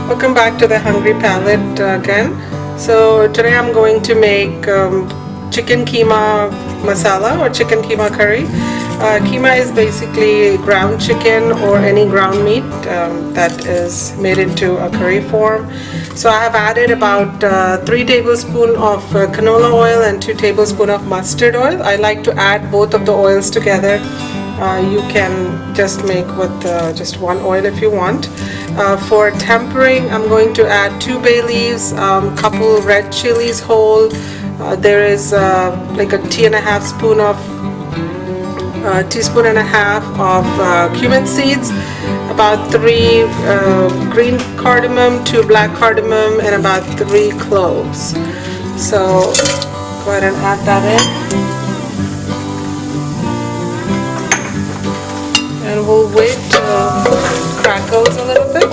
Welcome back to the Hungry Palate again. So today I'm going to make chicken keema masala or chicken keema curry. Keema is basically ground chicken or any ground meat that is made into a curry form. So I have added about 3 tablespoons of canola oil and 2 tablespoons of mustard oil. I like to add both of the oils together. You can just make with just one oil if you want. For tempering, I'm going to add 2 bay leaves, couple red chilies whole. There is like a teaspoon and a half of cumin seeds, about 3 green cardamom, 2 black cardamom, and about 3 cloves. So go ahead and add that in. And we'll wait till it crackles a little bit.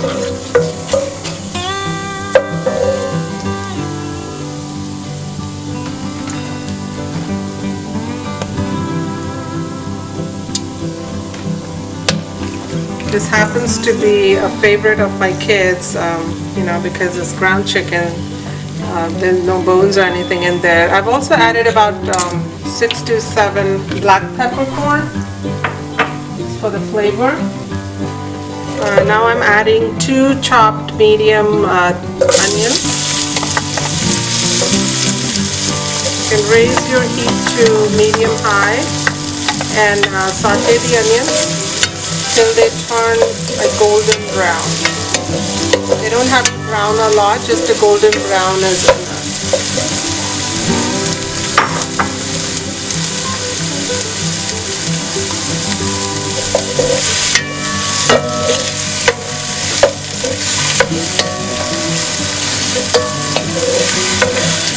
This happens to be a favorite of my kids, because it's ground chicken. There's no bones or anything in there. I've also added about 6 to 7 black peppercorn for the flavor. Now I'm adding 2 chopped medium onions. You can raise your heat to medium-high and saute the onions till they turn a golden brown. They don't have to brown a lot, just a golden brown is enough.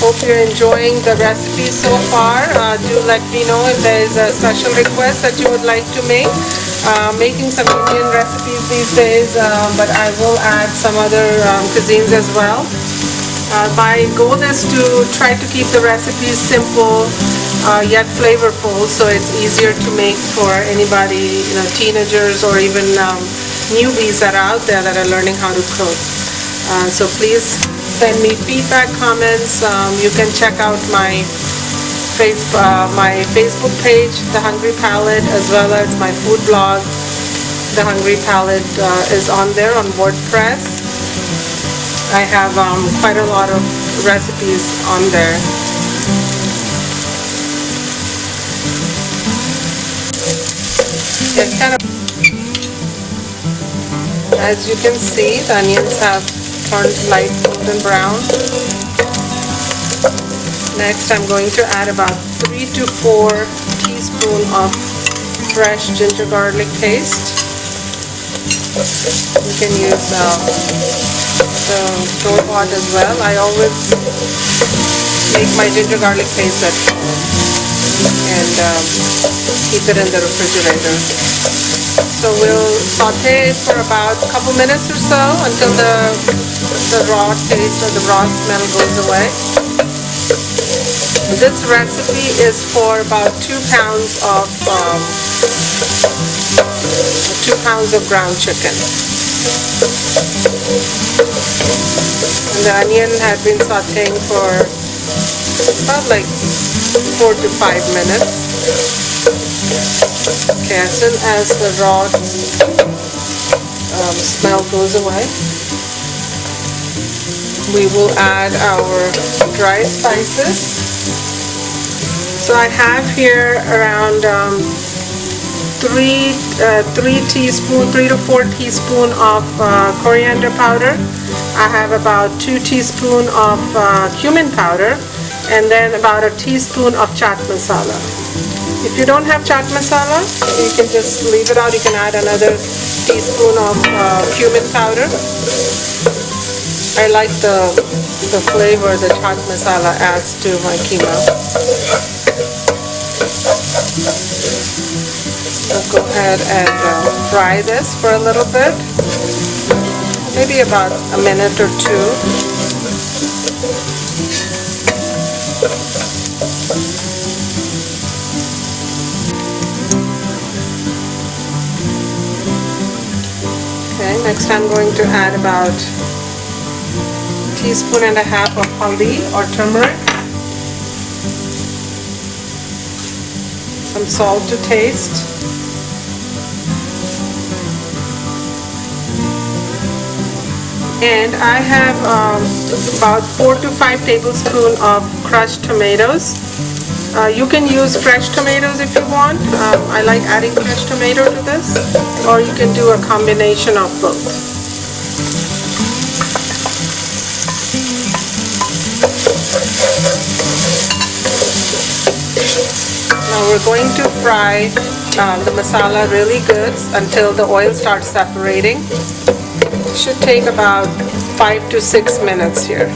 Hope you're enjoying the recipe so far. Do let me know if there is a special request that you would like to make. Making some Indian recipes these days, but I will add some other cuisines as well. My goal is to try to keep the recipes simple yet flavorful, so it's easier to make for anybody, teenagers or even newbies that are out there that are learning how to cook. So please send me feedback, comments. You can check out my Facebook page, The Hungry Palate, as well as my food blog. The Hungry Palate is on there on WordPress. I have quite a lot of recipes on there. It's kind of, as you can see, the onions have turned light golden brown. Next, I'm going to add about 3 to 4 teaspoons of fresh ginger garlic paste. You can use the store-bought as well. I always make my ginger garlic paste at home and keep it in the refrigerator. So we'll saute it for about a couple minutes or so until the raw taste or the raw smell goes away. This recipe is for about 2 pounds of ground chicken. And the onion had been sauteing for about like 4 to 5 minutes. Okay, as soon as the raw smell goes away, we will add our dry spices. So I have here around 3 to 4 teaspoons of coriander powder. I have about 2 teaspoons of cumin powder, and then about a teaspoon of chaat masala. If you don't have chaat masala, you can just leave it out. You can add another teaspoon of cumin powder. I like the flavor the chaat masala adds to my keema. I'll go ahead and fry this for a little bit, maybe about a minute or 2. Okay, next I'm going to add about teaspoon and a half of haldi or turmeric, some salt to taste, and I have about 4 to 5 tablespoons of crushed tomatoes. You can use fresh tomatoes if you want. I like adding fresh tomato to this, or you can do a combination of both. Now we're going to fry the masala really good until the oil starts separating. It should take about 5 to 6 minutes here.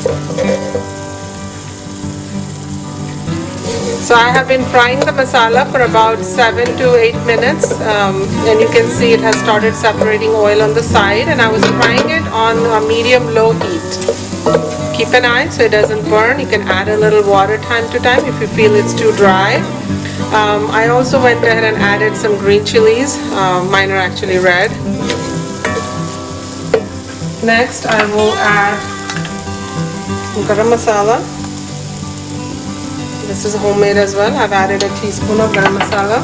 So I have been frying the masala for about 7 to 8 minutes, and you can see it has started separating oil on the side, and I was frying it on a medium-low heat. Keep an eye so it doesn't burn. You can add a little water time to time if you feel it's too dry. I also went ahead and added some green chilies. Mine are actually red. Next I will add garam masala. This is homemade as well. I've added a teaspoon of garam masala.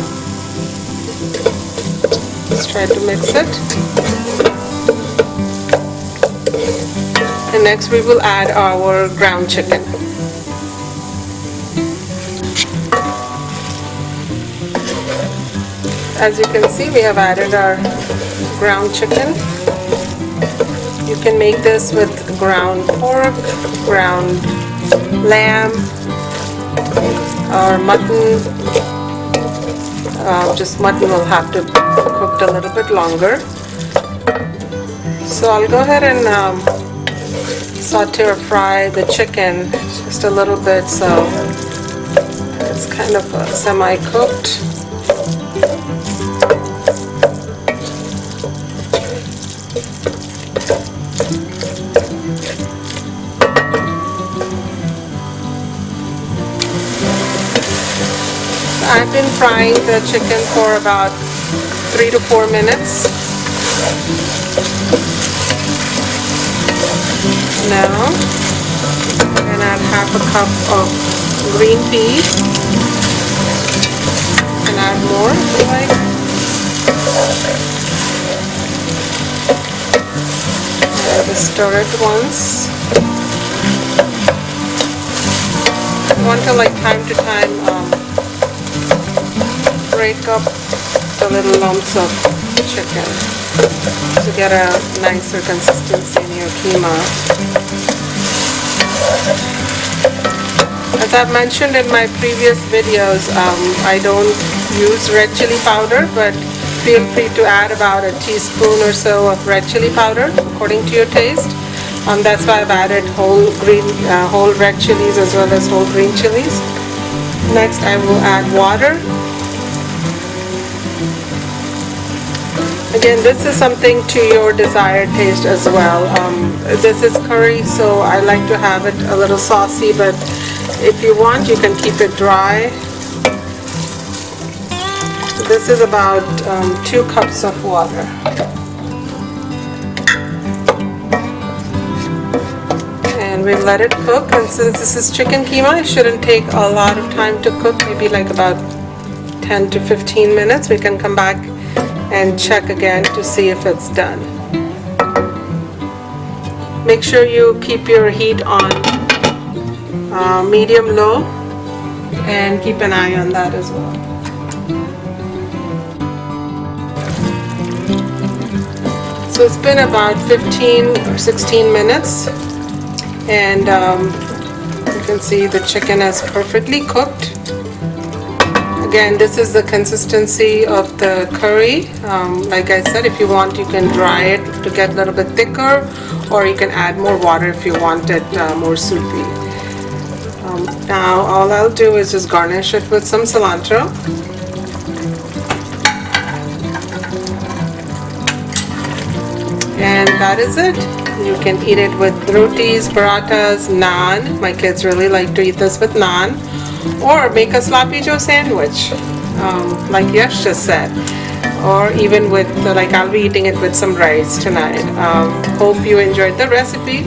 Let's try to mix it. And next we will add our ground chicken. As you can see, we have added our ground chicken. You can make this with ground pork, ground lamb, or mutton. Just mutton will have to be cooked a little bit longer. So I'll go ahead and saute or fry the chicken just a little bit so it's kind of semi-cooked. I've been frying the chicken for about 3 to 4 minutes. Now I'm going to add half a cup of green peas. And add more if you like. And just stir it once. You want to, like, time to time break up the little lumps of chicken to get a nicer consistency in your keema. As I've mentioned in my previous videos, I don't use red chili powder, but feel free to add about a teaspoon or so of red chili powder according to your taste. That's why I've added whole red chilies as well as whole green chilies. Next I will add water. Again, this is something to your desired taste as well. This is curry, so I like to have it a little saucy, but if you want, you can keep it dry. This is about 2 cups of water. And we let it cook, and since this is chicken keema, it shouldn't take a lot of time to cook, maybe like about 10 to 15 minutes. We can come back and check again to see if it's done. Make sure you keep your heat on medium-low and keep an eye on that as well. So it's been about 15 or 16 minutes, and you can see the chicken is perfectly cooked. Again, this is the consistency of the curry. Like I said, if you want, you can dry it to get a little bit thicker, or you can add more water if you want it more soupy. Now all I'll do is just garnish it with some cilantro. And that is it. You can eat it with rotis, parathas, naan. My kids really like to eat this with naan. Or make a sloppy joe sandwich, like Yash just said. Or even with, like I'll be eating it with some rice tonight. Hope you enjoyed the recipe.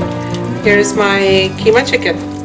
here's my keema chicken.